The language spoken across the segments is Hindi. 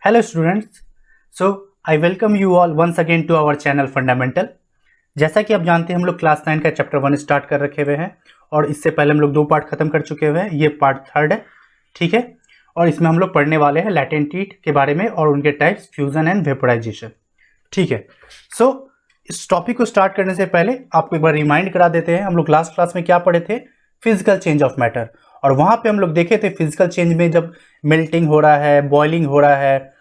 Hello students, so I welcome you all once again to our channel Fundamental। जैसा कि आप जानते हैं हम लोग क्लास 9 का चैप्टर 1 स्टार्ट कर रखे हुए हैं और इससे पहले हम लोग 2 पार्ट खत्म कर चुके हुए हैं। ये पार्ट 3 है, ठीक है। और इसमें हम लोग पढ़ने वाले हैं लैटेंट हीट के बारे में और उनके टाइप्स, फ्यूजन एंड वेपोराइजेशन, ठीक है। सो इस टॉपिक को स्टार्ट करने से पहले आपको एक बार रिमाइंड करा देते हैं हम लोग लास्ट क्लास में क्या पढ़े थे, फिजिकल चेंज ऑफ मैटर। और वहाँ पे हम लोग देखे थे फिजिकल चेंज में जब मेल्टिंग हो रहा है, बॉइलिंग हो रहा है,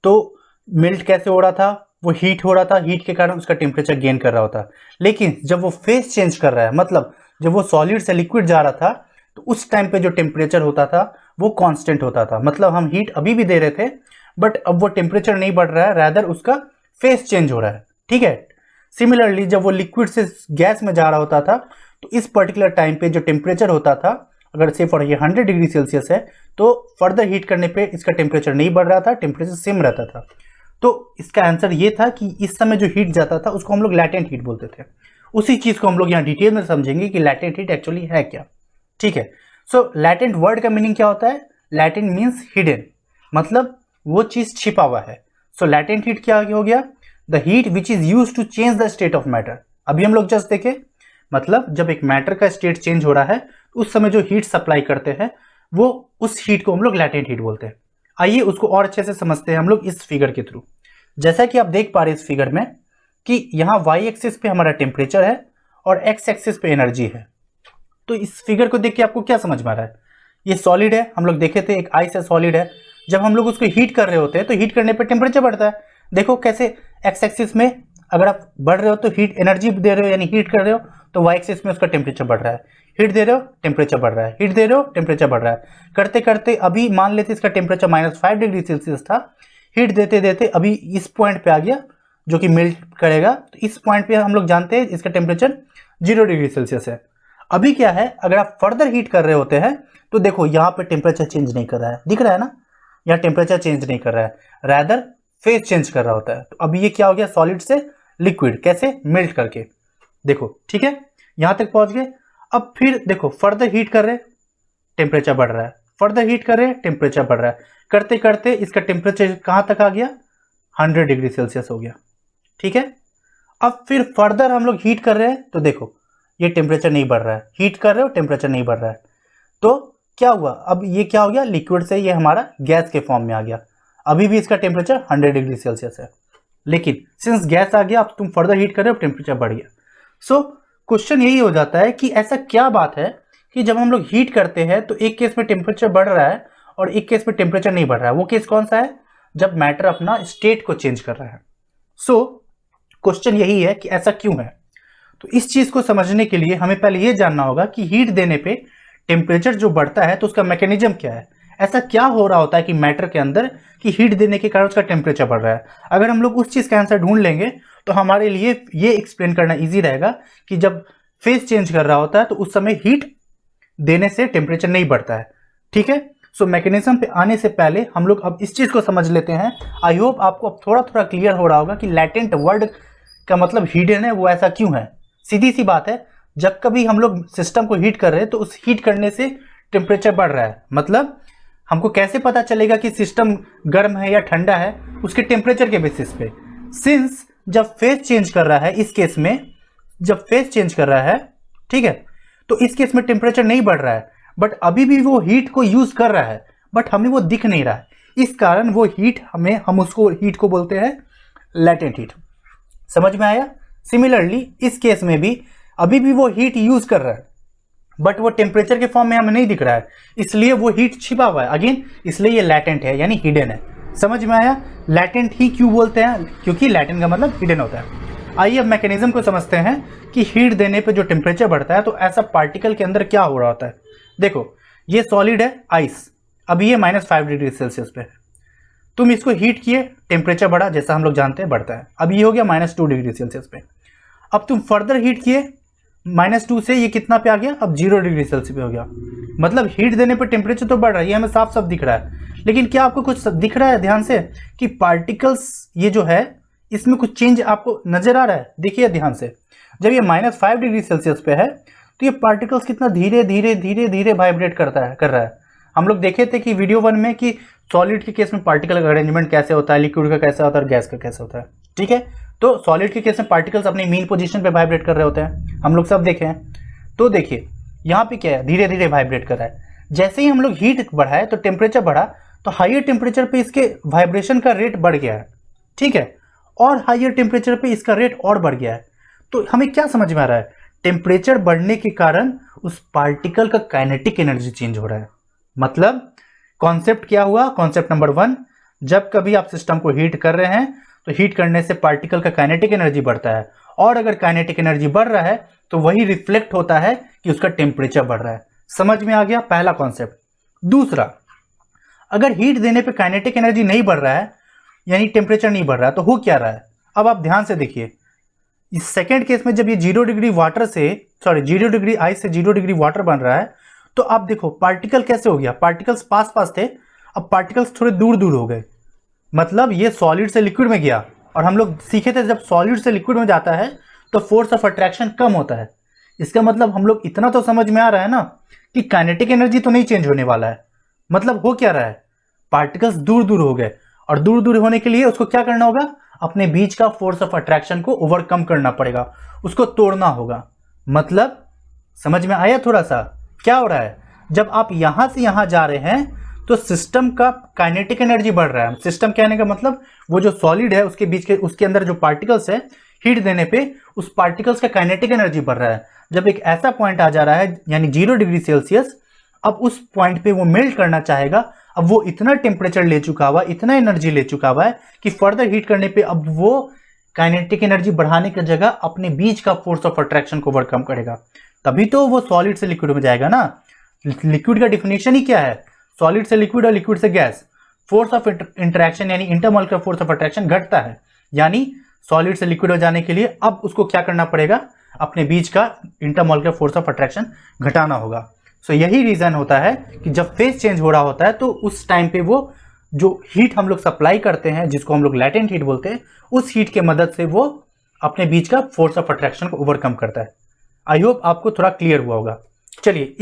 तो मेल्ट कैसे हो रहा था, वो हीट हो रहा था, हीट के कारण उसका टेम्परेचर गेन कर रहा होता। लेकिन जब वो फेस चेंज कर रहा है, मतलब जब वो सॉलिड से लिक्विड जा रहा था, तो उस टाइम पे जो टेम्परेचर होता था वो कांस्टेंट होता था। मतलब हम हीट अभी भी दे रहे थे बट अब वो टेम्परेचर नहीं बढ़ रहा है, रैदर उसका फेस चेंज हो रहा है, ठीक है। सिमिलरली जब वो लिक्विड से गैस में जा रहा होता था तो इस पर्टिकुलर टाइम पे जो टेम्परेचर होता था, अगर से फॉर ये 100 डिग्री सेल्सियस है तो फर्दर हीट करने पे इसका टेम्परेचर नहीं बढ़ रहा था, टेम्परेचर सेम रहता था। तो इसका आंसर ये था कि इस समय जो हीट जाता था उसको हम लोग लैटेंट हीट बोलते थे। उसी चीज़ को हम लोग यहाँ डिटेल में समझेंगे कि लैटेंट हीट एक्चुअली है क्या, ठीक है। सो लैटेंट वर्ड का मीनिंग क्या होता है? लैटेंट मीन्स हिडन, मतलब वो चीज़ छिपा हुआ है। सो लैटेंट हीट क्या हो गया? The heat which is use to change the state of matter. अभी हम लोग जस्ट देखे, मतलब जब एक मैटर का स्टेट चेंज हो रहा है उस समय जो हीट सप्लाई करते हैं वो उस हीट को हम लोग लैटेंट हीट बोलते हैं। आइए उसको और अच्छे से समझते हैं हम लोग इस फिगर के थ्रू। जैसा कि आप देख पा रहे हैं इस फिगर में कि यहाँ वाई एक्सिस पे हमारा टेम्परेचर है और एक्स एक्सिस पे एनर्जी है। तो इस फिगर को देख के आपको क्या समझ में आ रहा है? ये सॉलिड है, हम लोग देखे थे एक आइस है, सॉलिड है। जब हम लोग उसको हीट कर रहे होते हैं तो हीट करने पर टेम्परेचर बढ़ता है। देखो कैसे एक्स एक्सिस में अगर आप बढ़ रहे हो तो हीट एनर्जी दे रहे हो यानी हीट कर रहे हो, तो वाई एक्सिस में उसका टेम्परेचर बढ़ रहा है। हीट दे रहे हो, टेम्परेचर बढ़ रहा है, हीट दे रहे हो, टेम्परेचर बढ़ रहा है। करते करते अभी मान लेते इसका टेम्परेचर -5 डिग्री सेल्सियस था, हीट देते देते अभी इस पॉइंट पे आ गया जो कि मेल्ट करेगा। तो इस पॉइंट पे हम लोग जानते हैं इसका टेम्परेचर 0 डिग्री सेल्सियस है। अभी क्या है, अगर आप फर्दर हीट कर रहे होते हैं तो देखो यहाँ पे टेम्परेचर चेंज नहीं कर रहा है, दिख रहा है ना, यहाँ टेम्परेचर चेंज नहीं कर रहा है, रैदर फेज चेंज कर रहा होता है। तो अभी ये क्या हो गया, सॉलिड से लिक्विड, कैसे? मेल्ट करके। देखो ठीक है, यहां तक पहुंच गए। अब फिर देखो फर्दर हीट कर रहे, टेम्परेचर बढ़ रहा है, फर्दर हीट कर रहे, टेम्परेचर बढ़ रहा है। करते करते इसका टेम्परेचर कहां तक आ गया, 100 डिग्री सेल्सियस हो गया, ठीक है। अब फिर फर्दर हम लोग हीट कर रहे हैं तो देखो ये टेम्परेचर नहीं बढ़ रहा है, हीट कर रहे हो टेम्परेचर नहीं बढ़ रहा है। तो क्या हुआ, अब ये क्या हो गया, लिक्विड से ये हमारा गैस के फॉर्म में आ गया। अभी भी इसका टेम्परेचर 100 डिग्री सेल्सियस है, लेकिन सिंस गैस आ गया अब तुम फर्दर हीट कर रहे हो, टेम्परेचर बढ़ गया। सो क्वेश्चन यही हो जाता है कि ऐसा क्या बात है कि जब हम लोग हीट करते हैं तो एक केस में टेम्परेचर बढ़ रहा है और एक केस में टेम्परेचर नहीं बढ़ रहा है। वो केस कौन सा है? जब मैटर अपना स्टेट को चेंज कर रहा है। सो क्वेश्चन यही है कि ऐसा क्यों है। तो इस चीज को समझने के लिए हमें पहले ये जानना होगा कि हीट देने पे टेम्परेचर जो बढ़ता है तो उसका मैकेनिज्म क्या है। ऐसा क्या हो रहा होता है कि मैटर के अंदर कि हीट देने के कारण उसका टेम्परेचर बढ़ रहा है। अगर हम लोग उस चीज का आंसर ढूंढ लेंगे तो हमारे लिए ये एक्सप्लेन करना इजी रहेगा कि जब फेज चेंज कर रहा होता है तो उस समय हीट देने से टेम्परेचर नहीं बढ़ता है, ठीक है। सो मैकेनिज्म पे आने से पहले हम लोग अब इस चीज को समझ लेते हैं। आई होप आपको अब थोड़ा थोड़ा क्लियर हो रहा होगा कि लैटेंट वर्ड का मतलब हिडन है, वो ऐसा क्यों है। सीधी सी बात है, जब कभी हम लोग सिस्टम को हीट कर रहे हैं तो उस हीट करने से टेम्परेचर बढ़ रहा है। मतलब हमको कैसे पता चलेगा कि सिस्टम गर्म है या ठंडा है? उसके टेम्परेचर के बेसिस पे। सिंस जब फेज चेंज कर रहा है, इस केस में जब फेज चेंज कर रहा है, ठीक है, तो इस केस में टेम्परेचर नहीं बढ़ रहा है बट अभी भी वो हीट को यूज कर रहा है बट हमें वो दिख नहीं रहा है। इस कारण वो हीट हम उसको हीट को बोलते हैं लैटेंट हीट। समझ में आया? सिमिलरली इस केस में भी अभी भी वो हीट यूज कर रहा है बट वो टेम्परेचर के फॉर्म में हमें नहीं दिख रहा है, इसलिए वो हीट छिपा हुआ है अगेन, इसलिए ये लैटेंट है यानी हिडन है। समझ में आया? लैटेंट ही क्यों बोलते हैं? क्योंकि लैटेंट का मतलब हिडन होता है। आइए अब मैकेनिज्म को समझते हैं कि हीट देने पे जो टेम्परेचर बढ़ता है तो ऐसा पार्टिकल के अंदर क्या हो रहा होता है। देखो ये सॉलिड है आइस, अभी ये -5 डिग्री सेल्सियस पे है, तुम इसको हीट किए, टेम्परेचर बढ़ा, जैसा हम लोग जानते हैं बढ़ता है। अब ये हो गया -2 डिग्री सेल्सियस पे। अब तुम फर्दर हीट किए, -2 से ये कितना पे आ गया, अब 0 डिग्री सेल्सियस पे हो गया। मतलब हीट देने पर टेम्परेचर तो बढ़ रहा है, ये हमें साफ साफ दिख रहा है। लेकिन क्या आपको कुछ दिख रहा है ध्यान से कि पार्टिकल्स ये जो है इसमें कुछ चेंज आपको नजर आ रहा है? देखिए ध्यान से, जब ये -5 डिग्री सेल्सियस पे है तो ये पार्टिकल्स कितना धीरे धीरे धीरे धीरे वाइब्रेट कर रहा है। हम लोग देखे थे कि वीडियो 1 में कि सॉलिड के केस में पार्टिकल का अरेंजमेंट कैसे होता है, लिक्विड का कैसे होता है और गैस का कैसे होता है। ठीक है, तो सॉलिड के केस में पार्टिकल्स अपनी मीन पोजीशन पे वाइब्रेट कर रहे होते हैं, हम लोग सब देखे हैं। तो देखिए यहाँ पे क्या है, धीरे धीरे वाइब्रेट कर रहा है। जैसे ही हम लोग हीट बढ़ाए तो टेम्परेचर बढ़ा, तो हाइयर टेम्परेचर पे इसके वाइब्रेशन का रेट बढ़ गया है। ठीक है, और हाइयर टेम्परेचर पे इसका रेट और बढ़ गया है। तो हमें क्या समझ में आ रहा है, टेम्परेचर बढ़ने के कारण उस पार्टिकल का काइनेटिक एनर्जी चेंज हो रहा है। मतलब कॉन्सेप्ट क्या हुआ, कॉन्सेप्ट नंबर 1, जब कभी आप सिस्टम को हीट कर रहे हैं तो हीट करने से पार्टिकल का काइनेटिक एनर्जी बढ़ता है, और अगर काइनेटिक एनर्जी बढ़ रहा है तो वही रिफ्लेक्ट होता है कि उसका टेम्परेचर बढ़ रहा है। समझ में आ गया पहला कॉन्सेप्ट। दूसरा, अगर हीट देने पे काइनेटिक एनर्जी नहीं बढ़ रहा है, यानी टेम्परेचर नहीं बढ़ रहा है, तो हो क्या रहा है। अब आप ध्यान से देखिए, इस सेकेंड केस में जब ये 0 डिग्री वाटर से 0 डिग्री आइस से 0 डिग्री वाटर बन रहा है, तो आप देखो पार्टिकल कैसे हो गया, पार्टिकल्स पास पास थे, अब पार्टिकल्स थोड़े दूर दूर हो गए। मतलब ये सॉलिड से लिक्विड में गया, और हम लोग सीखे थे जब सॉलिड से लिक्विड में जाता है तो फोर्स ऑफ अट्रैक्शन कम होता है। इसका मतलब हम लोग इतना तो समझ में आ रहा है ना कि काइनेटिक एनर्जी तो नहीं चेंज होने वाला है। मतलब हो क्या रहा है, पार्टिकल्स दूर दूर हो गए, और दूर दूर होने के लिए उसको क्या करना होगा, अपने बीच का फोर्स ऑफ अट्रैक्शन को ओवरकम करना पड़ेगा, उसको तोड़ना होगा। मतलब समझ में आया थोड़ा सा क्या हो रहा है, जब आप यहां से यहां जा रहे हैं तो सिस्टम का काइनेटिक एनर्जी बढ़ रहा है। सिस्टम कहने का मतलब वो जो सॉलिड है उसके बीच के उसके अंदर जो पार्टिकल्स है, हीट देने पे उस पार्टिकल्स का काइनेटिक एनर्जी बढ़ रहा है। जब एक ऐसा पॉइंट आ जा रहा है यानी 0 डिग्री सेल्सियस, अब उस पॉइंट पे वो मेल्ट करना चाहेगा। अब वो इतना टेम्परेचर ले चुका हुआ, इतना एनर्जी ले चुका हुआ है कि फर्दर हीट करने पे अब वो काइनेटिक एनर्जी बढ़ाने की जगह अपने बीच का फोर्स ऑफ अट्रैक्शन को ओवरकम करेगा, तभी तो वो सॉलिड से लिक्विड में जाएगा ना। लिक्विड का डिफिनेशन ही क्या है, सॉलिड से लिक्विड और लिक्विड से गैस, फोर्स ऑफ इंटरेक्शन यानी इंटरमॉलिक्यूलर फोर्स ऑफ अट्रैक्शन घटता है। यानी सॉलिड से लिक्विड हो जाने के लिए अब उसको क्या करना पड़ेगा, अपने बीच का इंटरमॉलिक्यूलर फोर्स ऑफ अट्रैक्शन घटाना होगा। सो यही रीजन होता है कि जब फेज चेंज हो रहा होता है तो उस टाइम पे वो जो हीट हम लोग सप्लाई करते हैं, जिसको हम लोग लैटेंट हीट बोलते हैं, उस हीट के मदद से वो अपने बीच का फोर्स ऑफ अट्रैक्शन को ओवरकम करता है। आई होप आपको थोड़ा क्लियर हुआ होगा। चलिए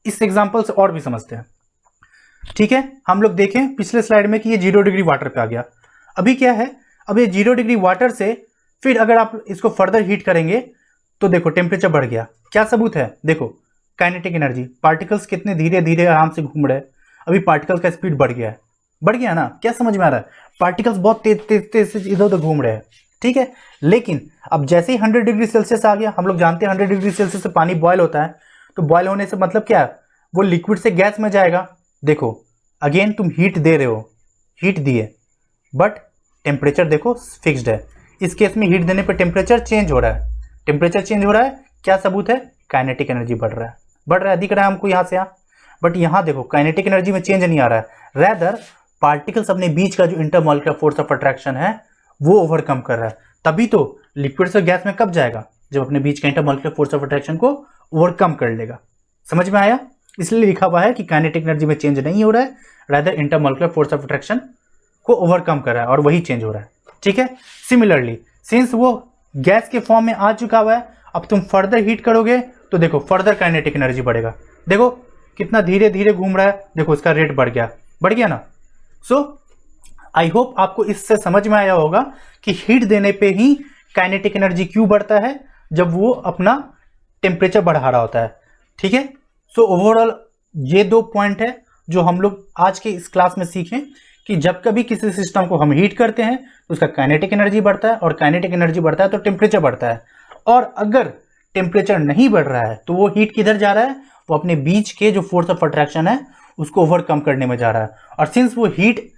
इस एग्जांपल से और भी समझते हैं। ठीक है, हम लोग देखें पिछले स्लाइड में कि ये 0 डिग्री वाटर पे आ गया। अभी क्या है, अब ये 0 डिग्री वाटर से फिर अगर आप इसको फर्दर हीट करेंगे तो देखो टेम्परेचर बढ़ गया। क्या सबूत है, देखो काइनेटिक एनर्जी, पार्टिकल्स कितने धीरे धीरे आराम से घूम रहे हैं। अभी पार्टिकल्स का स्पीड बढ़ गया है, बढ़ गया ना, क्या समझ में आ रहा है, पार्टिकल्स बहुत तेज तेज तेज से इधर उधर घूम रहे हैं। ठीक है, लेकिन अब जैसे ही 100 डिग्री सेल्सियस आ गया, हम लोग जानते हैं 100 डिग्री सेल्सियस से पानी बॉयल होता है, तो बॉयल होने से मतलब क्या है, वो लिक्विड से गैस में जाएगा। देखो अगेन तुम हीट दे रहे हो, हीट दिए बट टेम्परेचर देखो फिक्स्ड है। इस केस में हीट देने पर टेम्परेचर चेंज हो रहा है, टेम्परेचर चेंज हो रहा है, क्या सबूत है, काइनेटिक एनर्जी बढ़ रहा है, बढ़ रहा है, दिख रहा है हमको यहाँ से यहाँ। बट यहाँ देखो काइनेटिक एनर्जी में चेंज नहीं आ रहा है, रैदर पार्टिकल्स अपने बीच का जो इंटरमॉलिक्यूलर फोर्स ऑफ अट्रैक्शन है वो ओवरकम कर रहा है। तभी तो लिक्विड से गैस में कब जाएगा, जब अपने बीच का इंटरमॉलिक्यूलर फोर्स ऑफ अट्रैक्शन को ओवरकम कर लेगा। समझ में आया, इसलिए लिखा हुआ है कि काइनेटिक एनर्जी में चेंज नहीं हो रहा है, rather intermolecular force of attraction को ओवरकम कर रहा है और वही चेंज हो रहा है। ठीक है, सिमिलरली सिंस वो गैस के फॉर्म में आ चुका हुआ है, अब तुम फर्दर हीट करोगे तो देखो फर्दर काइनेटिक एनर्जी बढ़ेगा। देखो कितना धीरे धीरे घूम रहा है, देखो इसका रेट बढ़ गया ना। सो आई होप आपको इससे समझ में आया होगा कि हीट देने पे ही काइनेटिक एनर्जी क्यों बढ़ता है, जब वो अपना टेम्परेचर बढ़ा रहा होता है। ठीक है, सो ओवरऑल ये 2 पॉइंट है जो हम लोग आज के इस क्लास में सीखें कि जब कभी किसी सिस्टम को हम हीट करते हैं तो उसका काइनेटिक एनर्जी बढ़ता है, और काइनेटिक एनर्जी बढ़ता है तो टेम्परेचर बढ़ता है। और अगर टेम्परेचर नहीं बढ़ रहा है तो वो हीट किधर जा रहा है, वो अपने बीच के जो फोर्स ऑफ अट्रैक्शन है उसको ओवरकम करने में जा रहा है। और सिंस वो हीट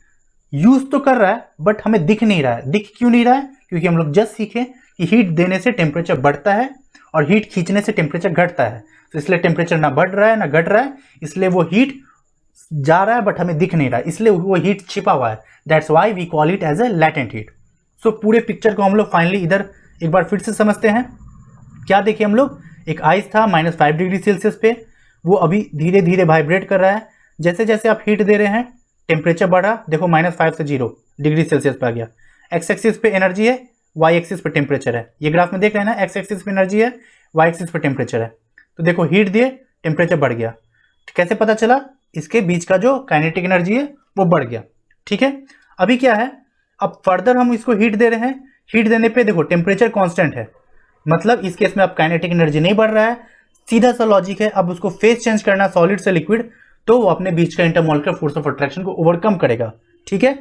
यूज तो कर रहा है बट हमें दिख नहीं रहा है, दिख क्यों नहीं रहा है, क्योंकि हम लोग जस्ट सीखे कि हीट देने से टेम्परेचर बढ़ता है और हीट खींचने से टेम्परेचर घटता है। तो इसलिए टेम्परेचर ना बढ़ रहा है ना घट रहा है, इसलिए वो हीट जा रहा है बट हमें दिख नहीं रहा है, इसलिए वो हीट छिपा हुआ है। That's why we call it as a latent heat. So पूरे पिक्चर को हम लोग फाइनली इधर एक बार फिर से समझते हैं। क्या देखिए हम लोग, एक आइस था -5 डिग्री सेल्सियस पे, वो अभी धीरे धीरे वाइब्रेट कर रहा है। जैसे जैसे आप हीट दे रहे हैं टेम्परेचर बढ़ा, देखो -5 से 0 डिग्री सेल्सियस पे आ गया। एक्स एक्सिस पे एनर्जी है, वाई एक्सिस पे टेम्परेचर है। ये ग्राफ में देख रहे हैं ना, एक्स एक्सिस पे एनर्जी है, वाई एक्सिस पे टेम्परेचर है। तो देखो हीट दिए टेम्परेचर बढ़ गया। कैसे पता चला, इसके बीच का जो काइनेटिक एनर्जी है वो बढ़ गया। ठीक है, अभी क्या है, अब फर्दर हम इसको हीट दे रहे हैं, हीट देने पे देखो टेम्परेचर कांस्टेंट है, मतलब इस केस में अब काइनेटिक एनर्जी नहीं बढ़ रहा है, सीधा सा लॉजिक है। अब उसको फेस चेंज करना सॉलिड से लिक्विड, तो वो अपने बीच का इंटरमॉलिक्यूलर फोर्स ऑफ अट्रैक्शन को ओवरकम करेगा। ठीक है,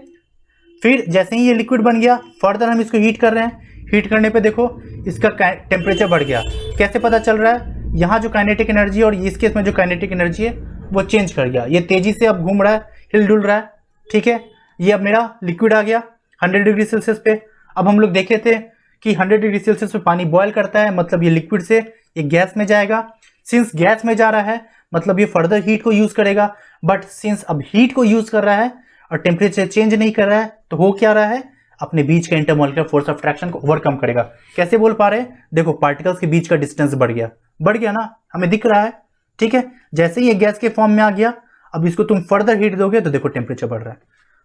फिर जैसे ही ये लिक्विड बन गया, फर्दर हम इसको हीट कर रहे हैं, हीट करने पे देखो इसका टेम्परेचर बढ़ गया। कैसे पता चल रहा है, यहाँ जो काइनेटिक एनर्जी और इस केस में जो काइनेटिक एनर्जी है वो चेंज कर गया, ये तेजी से अब घूम रहा है, हिल डुल रहा है। ठीक है, ये अब मेरा लिक्विड आ गया 100 डिग्री सेल्सियस पे। अब हम लोग देखे थे कि 100 डिग्री सेल्सियस पे पानी बॉयल करता है, मतलब ये लिक्विड से ये गैस में जाएगा। सिंस गैस में जा रहा है मतलब ये फर्दर हीट को यूज करेगा, बट सिंस अब हीट को यूज कर रहा है और टेम्परेचर चेंज नहीं कर रहा है, तो हो क्या रहा है, अपने बीच के इंटरमॉलिक्यूलर फोर्स ऑफ अट्रैक्शन को ओवरकम करेगा। कैसे बोल पा रहे हैं, देखो पार्टिकल्स के बीच का डिस्टेंस बढ़ गया ना, हमें दिख रहा है। ठीक है, जैसे ही ये गैस के फॉर्म में आ गया, अब इसको तुम फर्दर हीट दोगे तो देखो टेम्परेचर बढ़ रहा है।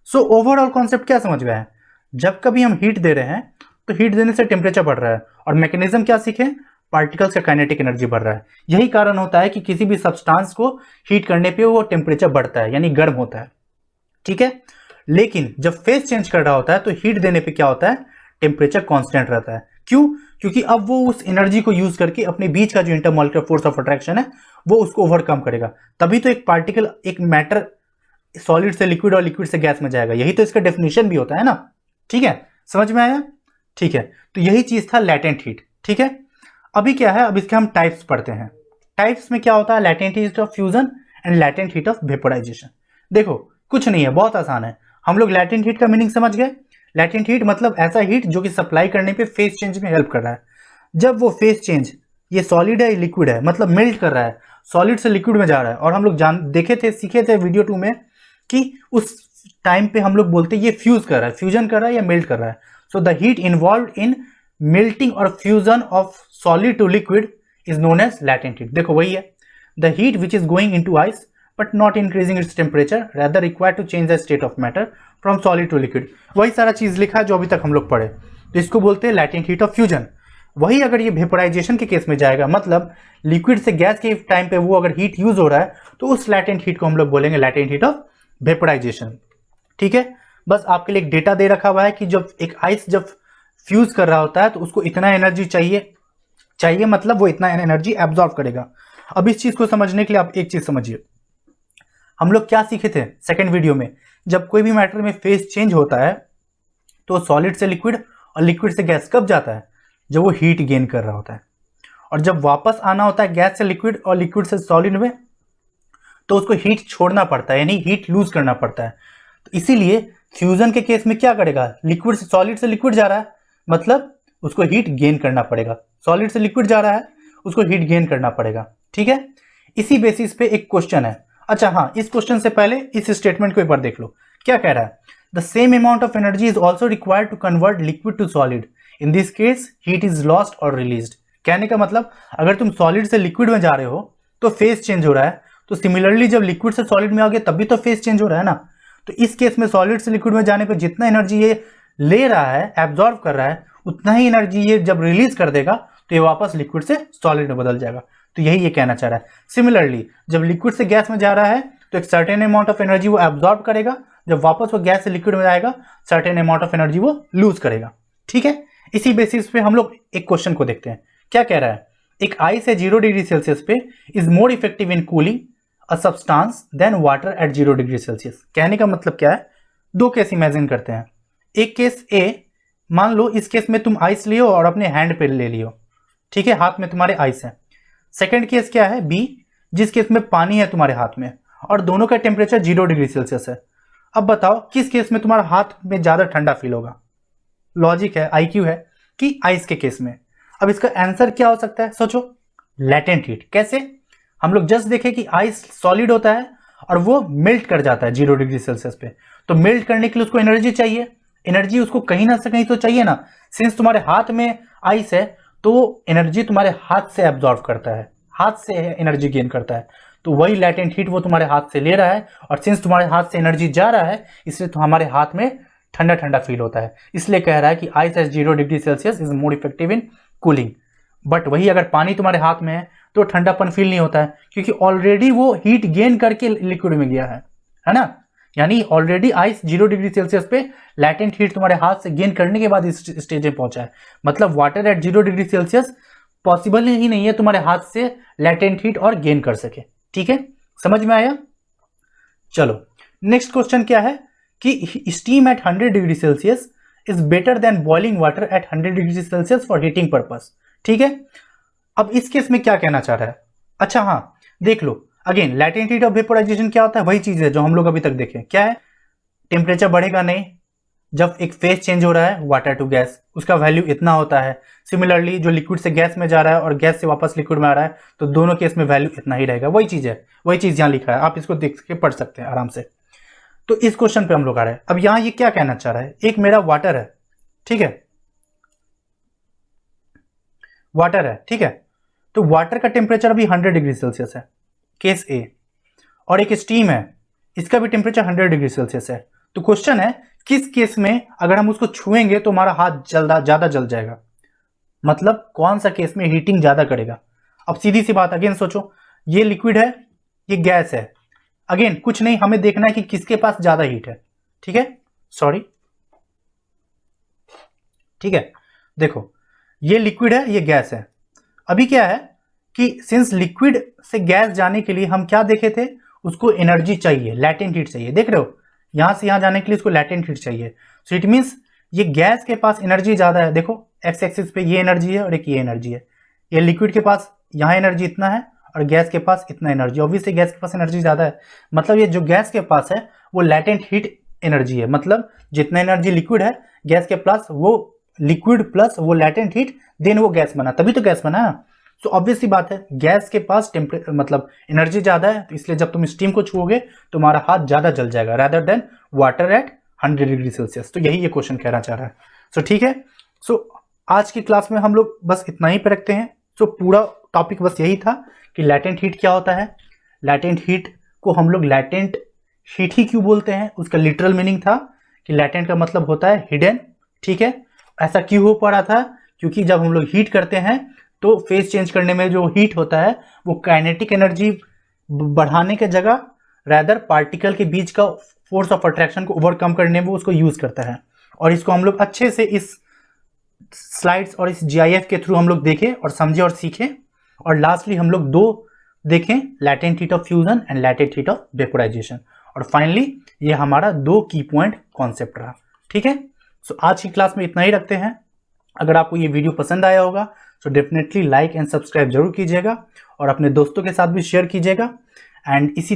सो ओवरऑल कॉन्सेप्ट क्या समझ में आया, जब कभी हम हीट दे रहे हैं तो हीट देने से टेम्परेचर बढ़ रहा है, और मैकेनिज्म क्या सीखे, पार्टिकल्स का काइनेटिक एनर्जी बढ़ रहा है। यही कारण होता है कि किसी भी सब्सटेंस को हीट करने पे वो टेम्परेचर बढ़ता है, यानी गर्म होता है। ठीक है, लेकिन जब फेस चेंज कर रहा होता है तो हीट देने पे क्या होता है, टेम्परेचर कांस्टेंट रहता है। क्यों, क्योंकि अब वो उस एनर्जी को यूज करके अपने बीच का जो इंटरमॉलिक्यूलर फोर्स ऑफ अट्रैक्शन है वो उसको ओवरकम करेगा। तभी तो एक पार्टिकल, एक मैटर सॉलिड से लिक्विड और लिक्विड से गैस में जाएगा, यही तो इसका डेफिनेशन भी होता है ना। ठीक है, समझ में आया। ठीक है, तो यही चीज था लैटेंट हीट। ठीक है, अभी क्या है, अब इसके हम टाइप्स पढ़ते हैं। टाइप्स में क्या होता है, latent heat of fusion and latent heat of vaporisation. देखो कुछ नहीं है, बहुत आसान है, हम लोग लैटेंट हीट का मीनिंग समझ गए। लैटेंट हीट मतलब ऐसा हीट जो कि सप्लाई करने पे फेस चेंज में हेल्प कर रहा है। जब वो फेस चेंज, ये सॉलिड है लिक्विड है, मतलब मेल्ट कर रहा है, सॉलिड से लिक्विड में जा रहा है, और हम लोग देखे थे, सीखे थे वीडियो 2 में कि उस टाइम पे हम लोग बोलते हैं ये फ्यूज कर रहा है, फ्यूजन कर रहा है या मेल्ट कर रहा है। So the heat involve in melting और fusion of solid to liquid is known as latent heat. देखो वही है, the heat which is going into ice but not increasing its temperature, rather required to change the state of matter from solid to liquid। वही सारा चीज लिखा है जो अभी तक हम लोग पढ़े, तो इसको बोलते हैं लैटेंट हीट ऑफ फ्यूजन। वही अगर ये वेपोराइजेशन के केस में जाएगा, मतलब लिक्विड से गैस के टाइम पे वो अगर हीट यूज हो रहा है, तो उस लैटेंट हीट को हम लोग बोलेंगे लैटेंट हीट ऑफ वेपोराइजेशन। ठीक है, बस आपके लिए एक डेटा दे रखा हुआ है कि जब एक आइस जब फ्यूज कर रहा होता है तो उसको इतना एनर्जी चाहिए, मतलब वो इतना एनर्जी एब्जॉर्ब करेगा। अब इस चीज को समझने के लिए आप एक चीज समझिए, हम लोग क्या सीखे थे सेकंड वीडियो में, जब कोई भी मैटर में फेस चेंज होता है तो सॉलिड से लिक्विड और लिक्विड से गैस कब जाता है, जब वो हीट गेन कर रहा होता है। और जब वापस आना होता है गैस से लिक्विड और लिक्विड से सॉलिड में, तो उसको हीट छोड़ना पड़ता है, यानी हीट लूज करना पड़ता है। तो इसीलिए फ्यूजन के केस में क्या करेगा, लिक्विड से सॉलिड से लिक्विड जा रहा है, मतलब उसको हीट गेन करना पड़ेगा। सॉलिड से लिक्विड जा रहा है, उसको हीट गेन करना पड़ेगा। ठीक है, इसी बेसिस पे एक क्वेश्चन है। अच्छा हाँ, इस क्वेश्चन से पहले इस स्टेटमेंट को एक बार देख लो, क्या कह रहा है, the same amount of energy is also required to convert liquid to solid, in this case heat is lost और रिलीज्ड। कहने का मतलब अगर तुम सॉलिड से लिक्विड में जा रहे हो तो फेस चेंज हो रहा है, तो सिमिलरली जब लिक्विड से सॉलिड में आ गया तब भी तो फेस चेंज हो रहा है ना। तो इस केस में सॉलिड से लिक्विड में जाने पर जितना एनर्जी ये ले रहा है, एब्जॉर्ब कर रहा है, उतना ही एनर्जी ये जब रिलीज कर देगा तो ये वापस लिक्विड से सॉलिड में बदल जाएगा। तो यही ये कहना चाह रहा है। सिमिलरली जब लिक्विड से गैस में जा रहा है तो एक सर्टेन अमाउंट ऑफ एनर्जी वो एब्जॉर्ब करेगा, जब वापस वो गैस से लिक्विड में जाएगा सर्टेन अमाउंट ऑफ एनर्जी वो लूज करेगा। ठीक है, इसी बेसिस पे हम लोग एक क्वेश्चन को देखते हैं, क्या कह रहा है, एक आइस है 0 डिग्री सेल्सियस पे is more effective in cooling a substance than water at 0 degree Celsius. कहने का मतलब क्या है, दो केस इमेजिन करते हैं। एक केस ए, मान लो इस केस में तुम आइस लियो और अपने हैंड पे ले लियो, ठीक है, हाथ में तुम्हारे आइस है। सेकंड केस क्या है, बी, जिस केस में पानी है तुम्हारे हाथ में और दोनों का टेम्परेचर 0 डिग्री सेल्सियस है। अब बताओ किस केस में तुम्हारा हाथ में ज्यादा ठंडा फील होगा। लॉजिक है, आईक्यू है कि आइस के केस में। अब इसका आंसर क्या हो सकता है, सोचो, लैटेंट हीट। कैसे, हम लोग जस्ट देखे कि आइस सॉलिड होता है और वो मेल्ट कर जाता है 0 डिग्री सेल्सियस पे, तो मेल्ट करने के लिए उसको एनर्जी चाहिए, एनर्जी उसको कहीं ना से कहीं तो चाहिए ना। सिंस तुम्हारे हाथ में आइस है तो एनर्जी तुम्हारे हाथ से एब्जॉर्ब करता है, हाथ से एनर्जी गेन करता है, तो वही लैटेंट हीट वो तुम्हारे हाथ से ले रहा है, और सिंस तुम्हारे हाथ से एनर्जी जा रहा है इसलिए तो हमारे हाथ में ठंडा ठंडा फील होता है। इसलिए कह रहा है कि ice eight 0 degree Celsius is more effective in cooling. But वही अगर पानी तुम्हारे हाथ में है तो ठंडापन फील नहीं होता है, क्योंकि ऑलरेडी वो हीट गेन करके लिक्विड में गया है ना। यानी ऑलरेडी आइस 0 डिग्री सेल्सियस पे लैटेंट हीट तुम्हारे हाथ से गेन करने के बाद इस स्टेज में पहुंचा है। मतलब water at 0 degree Celsius possible ही नहीं है तुम्हारे हाथ से लैटेंट हीट और गेन कर सके। ठीक है, समझ में आया? चलो नेक्स्ट क्वेश्चन क्या है कि steam eight 100 degree Celsius is better than boiling water at 100 degree Celsius for heating purpose. ठीक है, अब इस केस में क्या कहना चाह रहा है? अच्छा हाँ, देख लो again latent heat of vaporization क्या होता है, वही चीज है जो हम लोग अभी तक देखें। क्या है? टेम्परेचर बढ़ेगा नहीं, जब एक फेज चेंज हो रहा है वाटर टू गैस उसका वैल्यू इतना होता है। सिमिलरली जो लिक्विड से गैस में जा रहा है और गैस से वापस लिक्विड में आ रहा है तो दोनों केस में वैल्यू इतना ही रहेगा। वही चीज है, वही चीज यहाँ लिखा है, आप इसको देख के पढ़ सकते हैं आराम से। तो इस क्वेश्चन पे हम लोग आ रहे हैं। अब यहाँ ये क्या कहना चाह रहा है, एक मेरा वाटर है, ठीक है, वाटर है, ठीक है, तो वाटर का टेम्परेचर अभी 100 डिग्री सेल्सियस है, केस ए, और एक स्टीम है, इसका भी टेम्परेचर 100 डिग्री सेल्सियस है। तो क्वेश्चन है किस केस में अगर हम उसको छुएंगे तो हमारा हाथ ज्यादा जल जाएगा, मतलब कौन सा केस में हीटिंग ज्यादा करेगा। अब सीधी सी बात, अगेन सोचो, ये लिक्विड है, ये गैस है, अगेन कुछ नहीं, हमें देखना है कि किसके पास ज्यादा हीट है। ठीक है, सॉरी, ठीक है, देखो ये लिक्विड है, ये गैस है। अभी क्या है कि सिंस लिक्विड से गैस जाने के लिए हम क्या देखे थे, उसको एनर्जी चाहिए, लैटेंट हीट चाहिए। देख रहे हो, यहां से यहां जाने के लिए उसको लैटेंट हीट चाहिए। सो इट मींस ये गैस के पास एनर्जी ज्यादा है। देखो एक्स एक्सिस पे ये एनर्जी है और एक ये एनर्जी है। ये लिक्विड के पास यहाँ एनर्जी इतना है और गैस के पास इतना एनर्जी, ऑब्वियसली गैस के पास एनर्जी ज्यादा है। मतलब ये जो गैस के पास है वो लैटेंट हीट एनर्जी है, मतलब जितना एनर्जी लिक्विड है गैस के प्लस वो लिक्विड प्लस वो लैटेंट हीट, देन वो गैस बना, तभी तो गैस बना। तो ऑब्वियसली बात है गैस के पास मतलब एनर्जी ज्यादा है, तो इसलिए जब तुम स्टीम को छुओगे तुम्हारा हाथ ज्यादा जल जाएगा rather than water eight 100 degree Celsius. तो यही ये क्वेश्चन कहना चाह रहा है। सो ठीक है, सो आज की क्लास में हम लोग बस इतना ही पे रखते हैं। सो पूरा टॉपिक बस यही था कि लैटेंट हीट क्या होता है, लैटेंट हीट को हम लोग लैटेंट हीट ही क्यों बोलते हैं, उसका लिटरल मीनिंग था कि लैटेंट का मतलब होता है हिडन। ठीक है, ऐसा क्यों हो पा रहा था, क्योंकि जब हम लोग हीट करते हैं तो फेज चेंज करने में जो हीट होता है वो काइनेटिक एनर्जी बढ़ाने के जगह रैदर पार्टिकल के बीच का फोर्स ऑफ अट्रैक्शन को ओवरकम करने में उसको यूज करता है। और इसको हम लोग अच्छे से इस स्लाइड्स और इस जीआईएफ के थ्रू हम लोग देखें और समझे और सीखें। और लास्टली हम लोग दो देखें, latent heat of fusion and latent heat of vaporisation. और फाइनली ये हमारा दो की पॉइंट कॉन्सेप्ट रहा। ठीक है, सो आज की क्लास में इतना ही रखते हैं। अगर आपको ये वीडियो पसंद आया होगा तो डेफिनेटली लाइक एंड सब्सक्राइब जरूर कीजिएगा और अपने दोस्तों के साथ भी शेयर कीजिएगा। एंड इसी